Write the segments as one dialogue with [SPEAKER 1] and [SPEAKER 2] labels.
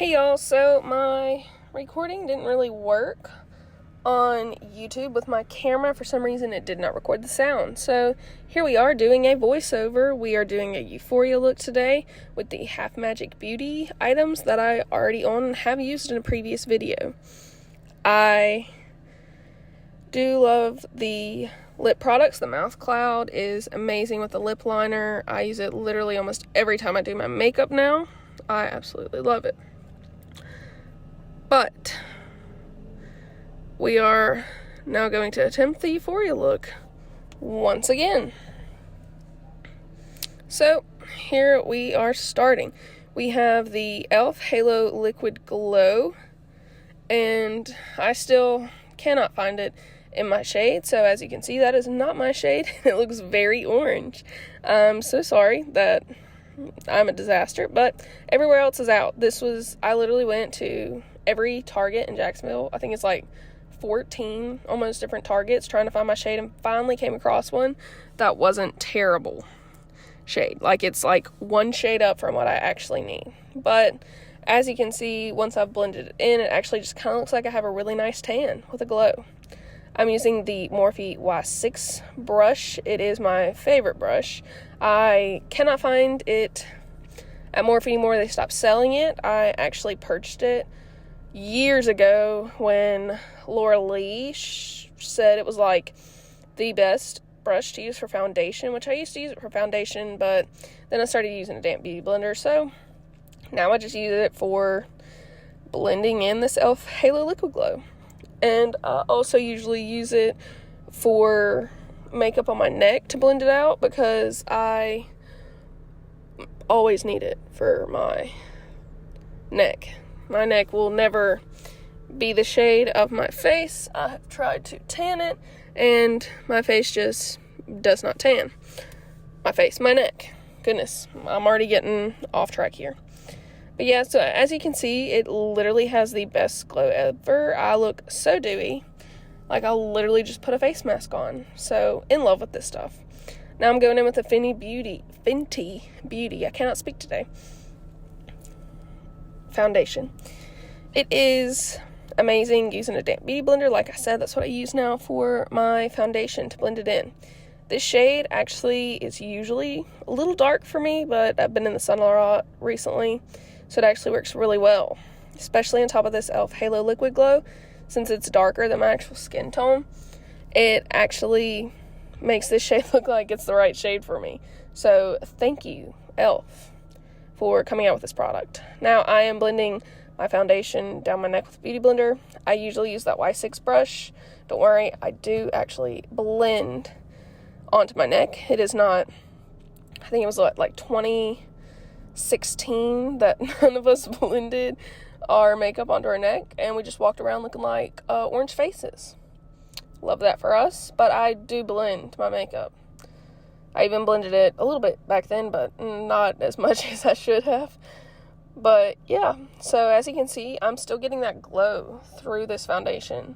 [SPEAKER 1] Hey y'all, so my recording didn't really work on YouTube with my camera. For some reason it did not record the sound. So here we are doing a voiceover. We are doing a Euphoria look today with the Half Magic Beauty items that I already own and have used in a previous video. I do love the lip products. The Mouth Cloud is amazing with the lip liner. I use it literally almost every time I do my makeup now. I absolutely love it. But we are now going to attempt the Euphoria look once again. So here we are starting. We have the e.l.f. Halo Liquid Glow, and I still cannot find it in my shade. So as you can see, that is not my shade. It looks very orange. I'm so sorry that I'm a disaster, but everywhere else is out. I literally went to every Target in Jacksonville. I think it's like 14 almost different Targets trying to find my shade, and finally came across one that wasn't terrible shade. Like, it's like one shade up from what I actually need. But as you can see, once I've blended it in, it actually just kind of looks like I have a really nice tan with a glow. I'm using the Morphe Y6 brush. It is my favorite brush. I cannot find it at Morphe anymore. They stopped selling it. I actually purchased it years ago when Laura Lee said it was like the best brush to use for foundation, which I used to use it for foundation, but then I started using a damp beauty blender, so now I just use it for blending in this e.l.f. Halo Liquid Glow. And I also usually use it for makeup on my neck to blend it out, because I always need it for my neck. My neck will never be the shade of my face. I have tried to tan it, and my face just does not tan. My neck. Goodness, I'm already getting off track here. But yeah, so as you can see, it literally has the best glow ever. I look so dewy. Like, I'll literally just put a face mask on. So, in love with this stuff. Now I'm going in with the Fenty Beauty. I cannot speak today. Foundation. It is amazing using a damp beauty blender. Like I said, that's what I use now for my foundation to blend it in. This shade actually is usually a little dark for me, but I've been in the sun a lot recently, so it actually works really well, especially on top of this e.l.f. Halo Liquid Glow. Since it's darker than my actual skin tone, it actually makes this shade look like it's the right shade for me. So thank you, e.l.f., for coming out with this product. Now I am blending my foundation down my neck with a beauty blender. I usually use that Y6 brush. Don't worry, I do actually blend onto my neck. It is not, I think it was like 2016 that none of us blended our makeup onto our neck, and we just walked around looking like orange faces. Love that for us, but I do blend my makeup. I even blended it a little bit back then, but not as much as I should have. But yeah, so as you can see, I'm still getting that glow through this foundation,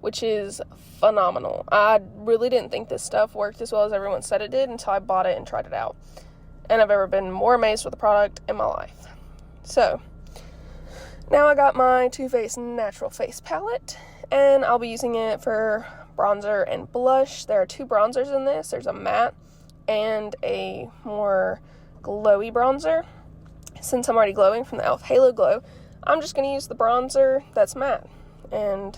[SPEAKER 1] which is phenomenal. I really didn't think this stuff worked as well as everyone said it did until I bought it and tried it out. And I've ever been more amazed with the product in my life. So now I got my Too Faced Natural Face Palette, and I'll be using it for bronzer and blush. There are two bronzers in this. There's a matte and a more glowy bronzer. Since I'm already glowing from the e.l.f. Halo Glow, I'm just going to use the bronzer that's matte. And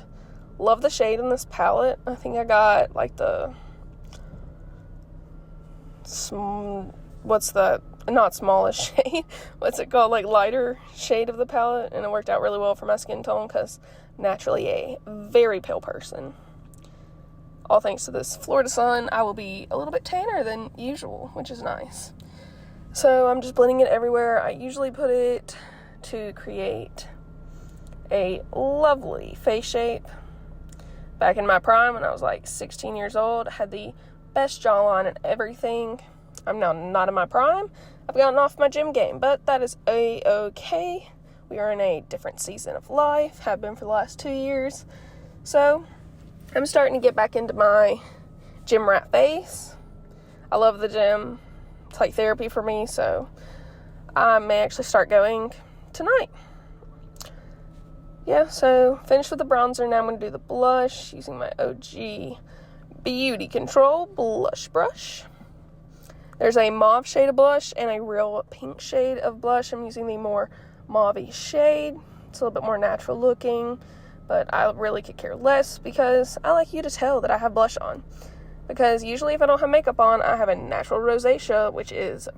[SPEAKER 1] love the shade in this palette. I think I got like the not smallest shade, what's it called, like lighter shade of the palette, and it worked out really well for my skin tone because naturally a very pale person. All thanks to this Florida sun, I will be a little bit tanner than usual, which is nice. So I'm just blending it everywhere. I usually put it to create a lovely face shape. Back in my prime, when I was like 16 years old, I had the best jawline and everything. I'm now not in my prime. I've gotten off my gym game, but that is a-okay. We are in a different season of life, have been for the last 2 years. So I'm starting to get back into my gym rat face. I love the gym. It's like therapy for me, so I may actually start going tonight. yeah, so finished with the bronzer. Now I'm going to do the blush using my OG Beauty Control blush brush. There's a mauve shade of blush and a real pink shade of blush. I'm using the more mauve-y shade. It's a little bit more natural looking, but I really could care less because I like you to tell that I have blush on. Because usually if I don't have makeup on, I have a natural rosacea, which is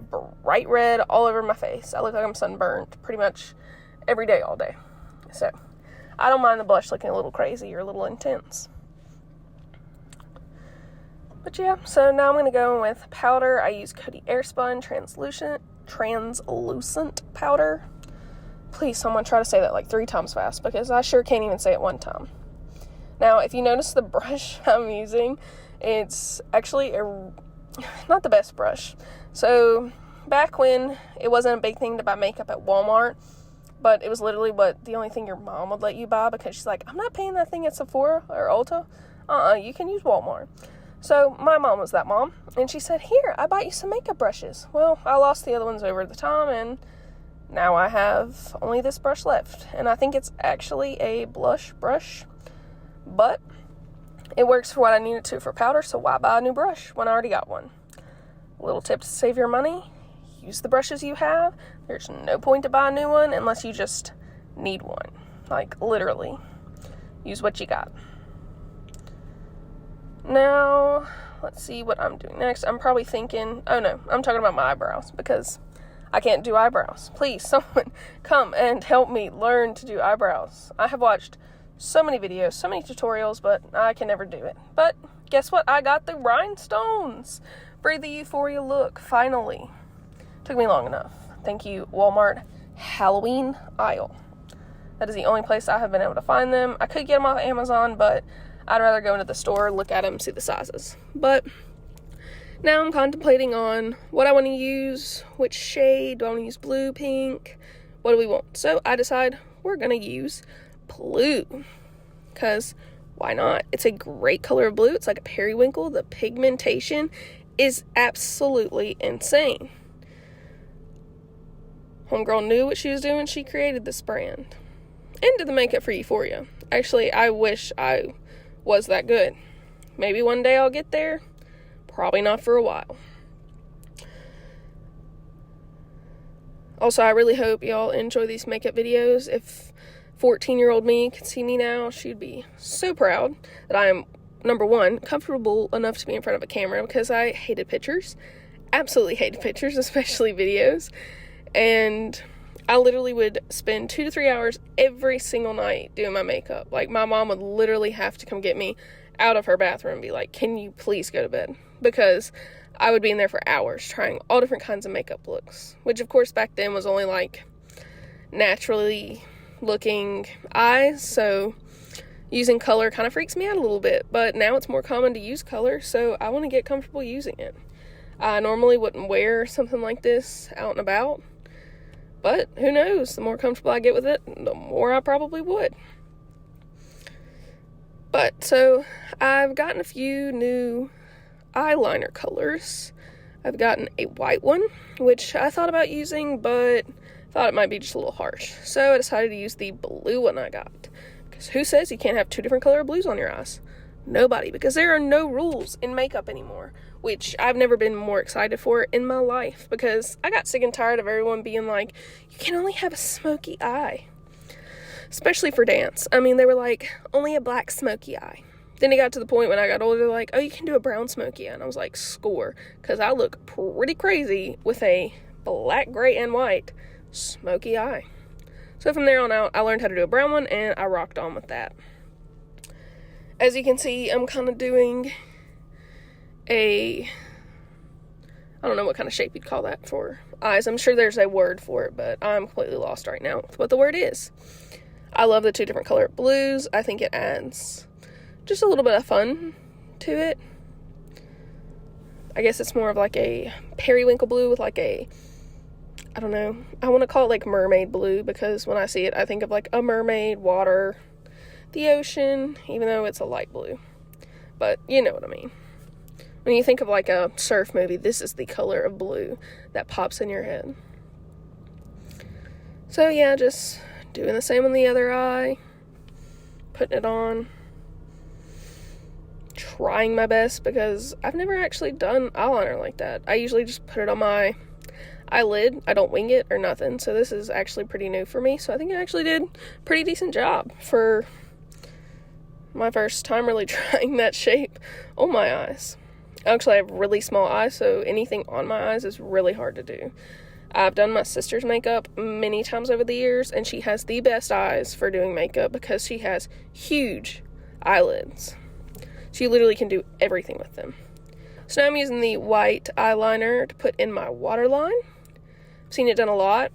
[SPEAKER 1] bright red all over my face. I look like I'm sunburned pretty much every day, all day. So I don't mind the blush looking a little crazy or a little intense. But yeah, so now I'm going to go in with powder. I use Coty Airspun translucent powder. Please, someone try to say that like 3 times fast, because I sure can't even say it 1 time. Now, if you notice the brush I'm using, it's actually not the best brush. So back when it wasn't a big thing to buy makeup at Walmart, but it was literally the only thing your mom would let you buy, because she's like, I'm not paying that thing at Sephora or Ulta. You can use Walmart. So my mom was that mom, and she said, here, I bought you some makeup brushes. Well, I lost the other ones over the time, and now I have only this brush left. And I think it's actually a blush brush, but it works for what I need it to for powder, so why buy a new brush when I already got one? Little tip to save your money, use the brushes you have. There's no point to buy a new one unless you just need one. Like, literally. Use what you got. Now, let's see what I'm doing next. I'm probably thinking, oh no, I'm talking about my eyebrows, because I can't do eyebrows. Please, someone come and help me learn to do eyebrows. I have watched so many videos, so many tutorials, but I can never do it. But guess what? I got the rhinestones for the Euphoria look, finally. Took me long enough. Thank you, Walmart Halloween aisle. That is the only place I have been able to find them. I could get them off Amazon, but I'd rather go into the store, look at them, see the sizes. But now I'm contemplating on what I want to use, which shade. Do I want to use blue, pink? What do we want? So I decide we're going to use blue, because why not? It's a great color of blue. It's like a periwinkle. The pigmentation is absolutely insane. Homegirl knew what she was doing. She created this brand and did the makeup for Euphoria. Actually, I wish I was that good. Maybe one day I'll get there. Probably not for a while. Also, I really hope y'all enjoy these makeup videos. If 14-year-old me could see me now, she'd be so proud that I am, number one, comfortable enough to be in front of a camera, because I hated pictures. Absolutely hated pictures, especially videos. And I literally would spend 2 to 3 hours every single night doing my makeup. Like, my mom would literally have to come get me out of her bathroom and be like, can you please go to bed? Because I would be in there for hours trying all different kinds of makeup looks, which of course back then was only like naturally looking eyes, so using color kind of freaks me out a little bit, but now it's more common to use color, so I want to get comfortable using it. I normally wouldn't wear something like this out and about, but who knows, the more comfortable I get with it, the more I probably would. But, so, I've gotten a few new eyeliner colors. I've gotten a white one, which I thought about using, but thought it might be just a little harsh. So, I decided to use the blue one I got. Because who says you can't have 2 different color blues on your eyes? Nobody, because there are no rules in makeup anymore, which I've never been more excited for in my life, because I got sick and tired of everyone being like, you can only have a smoky eye. Especially for dance. I mean, they were like, only a black smoky eye. Then it got to the point when I got older, like, oh, you can do a brown smoky eye. And I was like, score. Because I look pretty crazy with a black, gray, and white smoky eye. So from there on out, I learned how to do a brown one, and I rocked on with that. As you can see, I'm kind of doing I don't know what kind of shape you'd call that for eyes. I'm sure there's a word for it, but I'm completely lost right now with what the word is. I love the 2 different color blues. I think it adds just a little bit of fun to it. I guess it's more of like a periwinkle blue with like a, I don't know, I want to call it like mermaid blue, because when I see it, I think of like a mermaid, water, the ocean, even though it's a light blue. But you know what I mean. When you think of like a surf movie, this is the color of blue that pops in your head. So yeah, just doing the same on the other eye. putting it on, trying my best, because I've never actually done eyeliner like that. I usually just put it on my eyelid. I don't wing it or nothing, so this is actually pretty new for me. So I think I actually did a pretty decent job for my first time really trying that shape on my eyes. Actually, I have really small eyes, so anything on my eyes is really hard to do. I've done my sister's makeup many times over the years, and she has the best eyes for doing makeup because she has huge eyelids. She literally can do everything with them. So now I'm using the white eyeliner to put in my waterline. I've seen it done a lot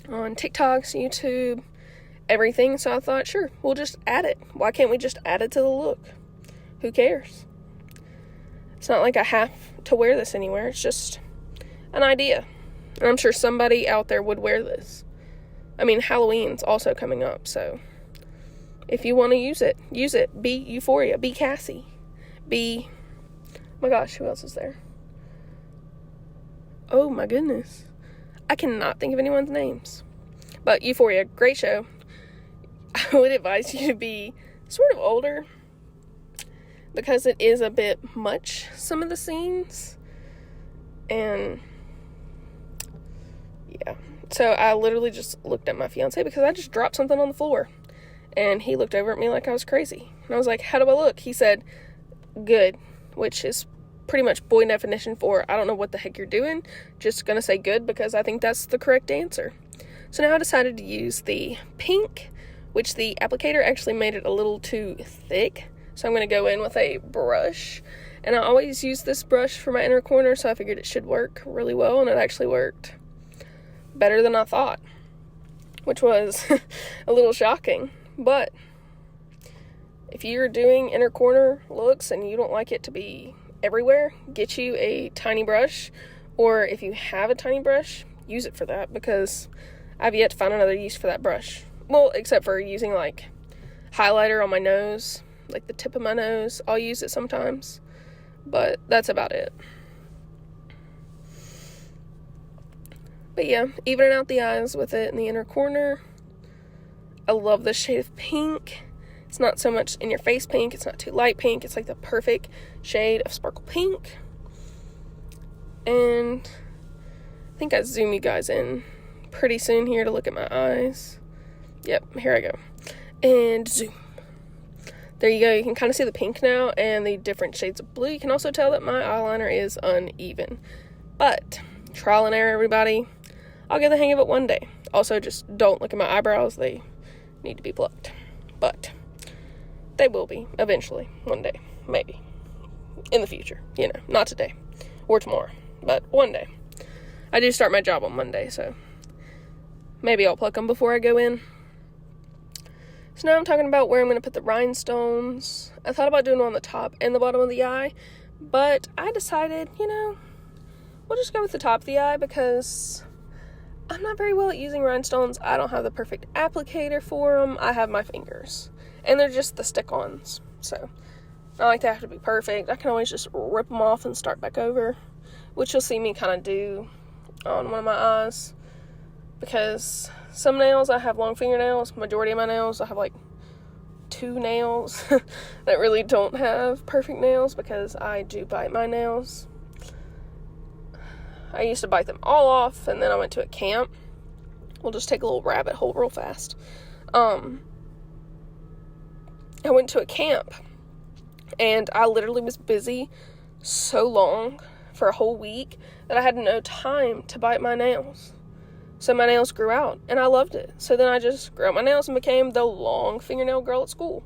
[SPEAKER 1] on TikToks, YouTube, everything, so I thought, sure, we'll just add it. Why can't we just add it to the look? Who cares? It's not like I have to wear this anywhere. It's just an idea. And I'm sure somebody out there would wear this. I mean, Halloween's also coming up, so if you want to use it, use it. Be Euphoria. Be Cassie. Be... oh my gosh, who else is there? Oh my goodness. I cannot think of anyone's names. But Euphoria, great show. I would advise you to be sort of older, because it is a bit much, some of the scenes. And yeah. So I literally just looked at my fiance because I just dropped something on the floor. And he looked over at me like I was crazy. And I was like, how do I look? He said, good, which is pretty much boy definition for, I don't know what the heck you're doing. Just gonna say good because I think that's the correct answer. So now I decided to use the pink, which the applicator actually made it a little too thick. So I'm going to go in with a brush. And I always use this brush for my inner corner, so I figured it should work really well. And it actually worked better than I thought, which was a little shocking. But if you're doing inner corner looks and you don't like it to be everywhere, get you a tiny brush. Or if you have a tiny brush, use it for that, because I've yet to find another use for that brush. Well, except for using like highlighter on my nose, like the tip of my nose. I'll use it sometimes, but that's about it. But yeah, evening out the eyes with it in the inner corner. I love this shade of pink. It's not so much in your face pink. It's not too light pink. It's like the perfect shade of sparkle pink. And I think I zoom you guys in pretty soon here to look at my eyes. Yep, here I go. And zoom. There you go. You can kind of see the pink now and the different shades of blue. You can also tell that my eyeliner is uneven. But trial and error, everybody. I'll get the hang of it one day. Also, just don't look at my eyebrows. They need to be plucked. But they will be eventually. One day. Maybe. In the future. You know, not today. Or tomorrow. But one day. I do start my job on Monday, so maybe I'll pluck them before I go in. So now I'm talking about where I'm going to put the rhinestones. I thought about doing it on the top and the bottom of the eye, but I decided, we'll just go with the top of the eye because I'm not very well at using rhinestones. I don't have the perfect applicator for them. I have my fingers, and they're just the stick-ons. So I like to have to be perfect. I can always just rip them off and start back over, which you'll see me kind of do on one of my eyes. Because some nails, I have long fingernails. Majority of my nails, I have like 2 nails that really don't have perfect nails because I do bite my nails. I used to bite them all off, and then I went to a camp. We'll just take a little rabbit hole real fast. I went to a camp, and I literally was busy so long for a whole week that I had no time to bite my nails. So my nails grew out, and I loved it. So then I just grew out my nails and became the long fingernail girl at school.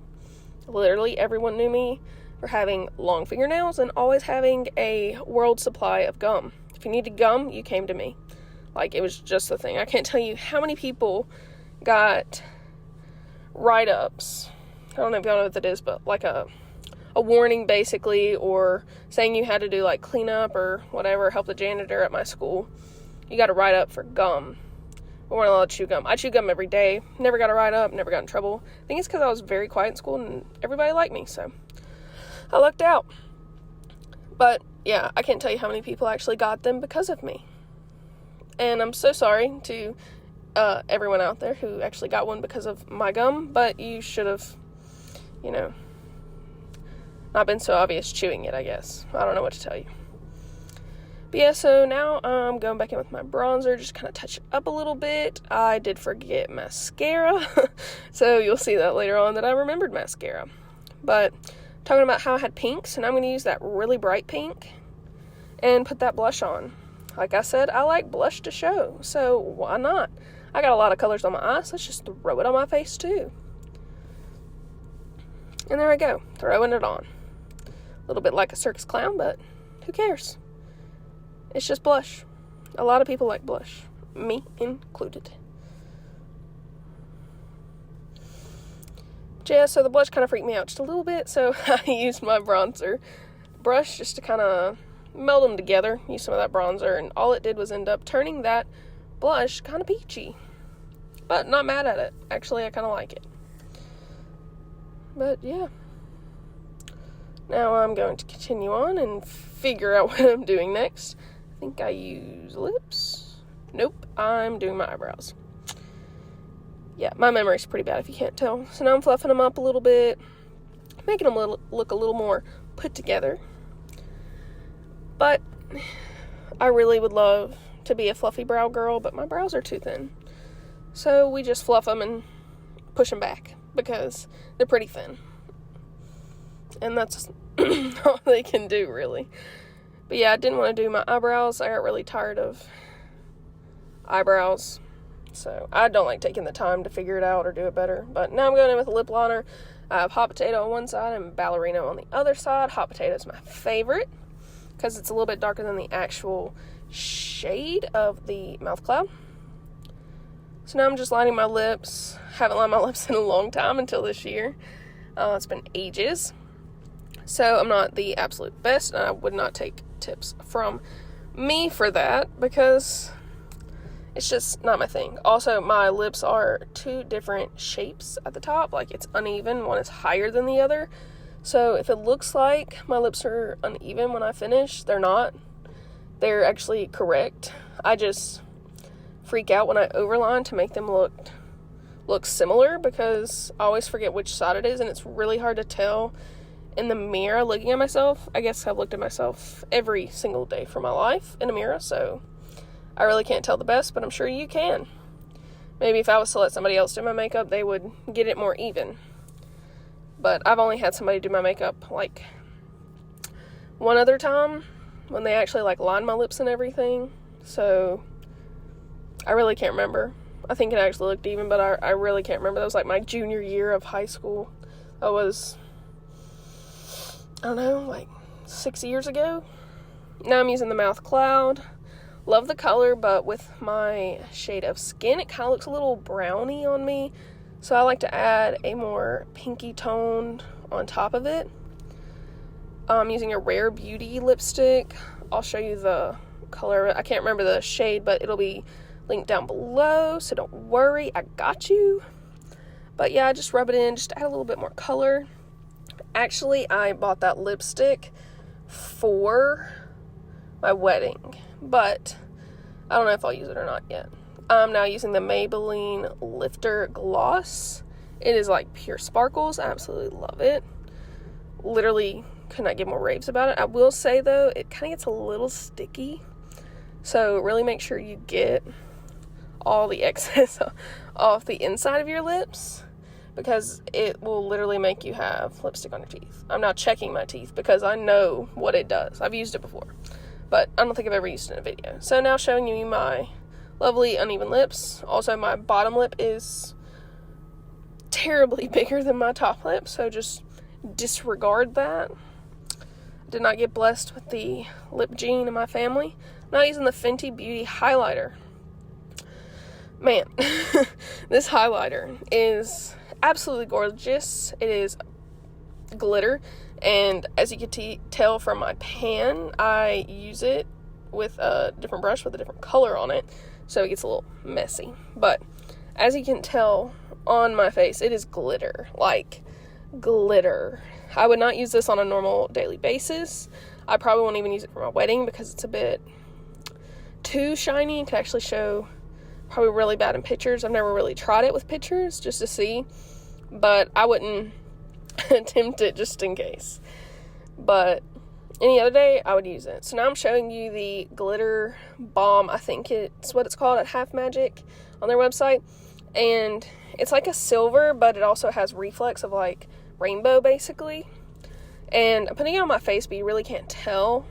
[SPEAKER 1] Literally everyone knew me for having long fingernails and always having a world supply of gum. If you needed gum, you came to me. Like, it was just the thing. I can't tell you how many people got write-ups. I don't know if y'all know what that is, but like a warning, basically, or saying you had to do, like, cleanup or whatever, help the janitor at my school. You got a write-up for gum. We weren't allowed to chew gum. I chew gum every day. Never got a write-up. Never got in trouble. I think it's because I was very quiet in school and everybody liked me, so I lucked out. But, yeah, I can't tell you how many people actually got them because of me. And I'm so sorry to everyone out there who actually got one because of my gum, but you should have you know, not been so obvious chewing it, I guess. I don't know what to tell you. But yeah, so now I'm going back in with my bronzer, just kind of touch it up a little bit. I did forget mascara, so you'll see that later on that I remembered mascara. But talking about how I had pinks, and I'm going to use that really bright pink and put that blush on. Like I said, I like blush to show, so why not? I got a lot of colors on my eyes, let's just throw it on my face too. And there I go, throwing it on. A little bit like a circus clown, but who cares? It's just blush. A lot of people like blush, me included. But yeah, so the blush kind of freaked me out just a little bit, so I used my bronzer brush just to kind of meld them together, use some of that bronzer, and all it did was end up turning that blush kind of peachy. But not mad at it. Actually, I kind of like it. But yeah. Now I'm going to continue on and figure out what I'm doing next. I think I use lips. Nope, I'm doing my eyebrows. Yeah, my memory's pretty bad if you can't tell. So now I'm fluffing them up a little bit, making them look a little more put together. But I really would love to be a fluffy brow girl, but my brows are too thin. So we just fluff them and push them back because they're pretty thin. And that's all they can do, really. But yeah, I didn't want to do my eyebrows. I got really tired of eyebrows. So I don't like taking the time to figure it out or do it better. But now I'm going in with a lip liner. I have Hot Potato on one side and Ballerino on the other side. Hot Potato is my favorite because it's a little bit darker than the actual shade of the mouth cloud. So now I'm just lining my lips. Haven't lined my lips in a long time until this year. It's been ages. So I'm not the absolute best, and I would not take tips from me for that because it's just not my thing. Also, my lips are two different shapes at the top. Like, it's uneven. One is higher than the other. So if it looks like my lips are uneven when I finish, they're not. They're actually correct. I just freak out when I overline to make them look similar because I always forget which side it is, and it's really hard to tell in the mirror looking at myself. I guess I've looked at myself every single day for my life in a mirror, so I really can't tell the best, but I'm sure you can. Maybe if I was to let somebody else do my makeup, they would get it more even. But I've only had somebody do my makeup like one other time when they actually like lined my lips and everything. So I really can't remember. I think it actually looked even, but I really can't remember. That was like my junior year of high school. That was, I don't know, like 6 years ago. Now I'm using the mouth cloud. Love the color, but with my shade of skin, it kind of looks a little browny on me. So I like to add a more pinky tone on top of it. I'm using a Rare Beauty lipstick. I'll show you the color. I can't remember the shade, but it'll be linked down below, so don't worry, I got you. But yeah, I just rub it in, just add a little bit more color. Actually, I bought that lipstick for my wedding, but I don't know if I'll use it or not yet. I'm now using the Maybelline Lifter Gloss. It is like pure sparkles. I absolutely love it. Literally could not give more raves about it. I will say, though, it kind of gets a little sticky. So really make sure you get all the excess off the inside of your lips, because it will literally make you have lipstick on your teeth. I'm now checking my teeth because I know what it does. I've used it before, but I don't think I've ever used it in a video. So now showing you my lovely uneven lips. Also, my bottom lip is terribly bigger than my top lip, so just disregard that. Did not get blessed with the lip gene in my family. I'm now using the Fenty Beauty highlighter. Man, this highlighter is absolutely gorgeous. It is glitter, and as you can tell from my pan, I use it with a different brush with a different color on it, so it gets a little messy. But as you can tell on my face, it is glitter, like glitter. I would not use this on a normal daily basis. I probably won't even use it for my wedding because it's a bit too shiny. It could actually show probably really bad in pictures. I've never really tried it with pictures just to see, but I wouldn't attempt it just in case. But any other day, I would use it. So now I'm showing you the glitter balm. I think it's what it's called at Half Magic on their website. And it's like a silver, but it also has reflex of like rainbow basically. And I'm putting it on my face, but you really can't tell.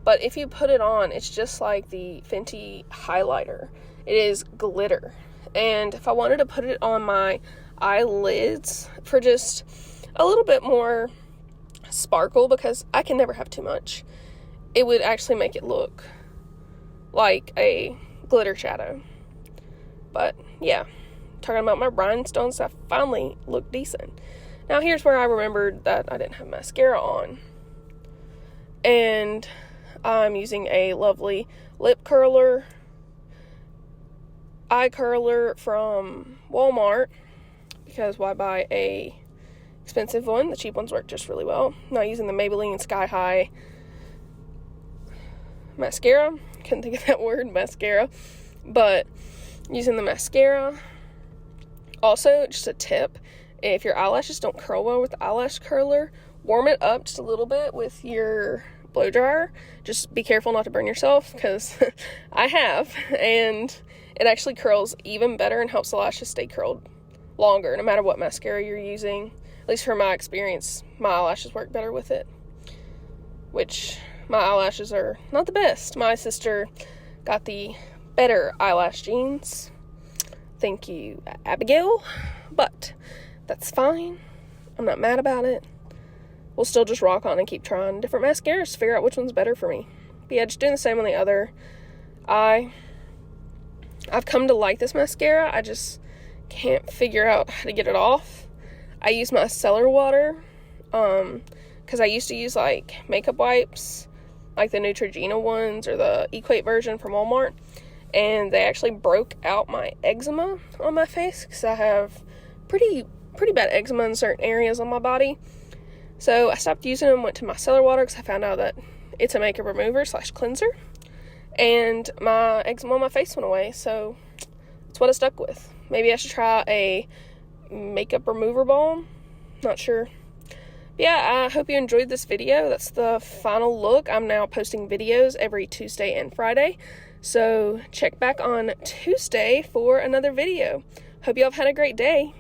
[SPEAKER 1] But if you put it on, it's just like the Fenty highlighter. It is glitter. And if I wanted to put it on my eyelids for just a little bit more sparkle, because I can never have too much, it would actually make it look like a glitter shadow. But yeah, talking about my rhinestones, I finally look decent. Now here's where I remembered that I didn't have mascara on. And I'm using a lovely lip curler, eye curler from Walmart, because why buy a expensive one? The cheap ones work just really well. I'm not using the Maybelline Sky High mascara. Couldn't think of that word, mascara. But using the mascara. Also, just a tip, if your eyelashes don't curl well with the eyelash curler, warm it up just a little bit with your blow dryer. Just be careful not to burn yourself, because I have, and it actually curls even better and helps the lashes stay curled longer, no matter what mascara you're using. At least from my experience, my eyelashes work better with it, which my eyelashes are not the best. My sister got the better eyelash genes. Thank you, Abigail, but that's fine. I'm not mad about it. We'll still just rock on and keep trying different mascaras to figure out which one's better for me. But yeah, just doing the same on the other eye. I've come to like this mascara. I just can't figure out how to get it off. I use my cellar water, because I used to use like makeup wipes, like the Neutrogena ones or the Equate version from Walmart, and they actually broke out my eczema on my face, because I have pretty bad eczema in certain areas on my body. So I stopped using them, went to my cellar water, because I found out that it's a makeup remover / cleanser, and my eczema on my face went away. So that's what I stuck with. Maybe I should try a makeup remover balm. Not sure. But yeah, I hope you enjoyed this video. That's the final look. I'm now posting videos every Tuesday and Friday, so check back on Tuesday for another video. Hope you all have had a great day.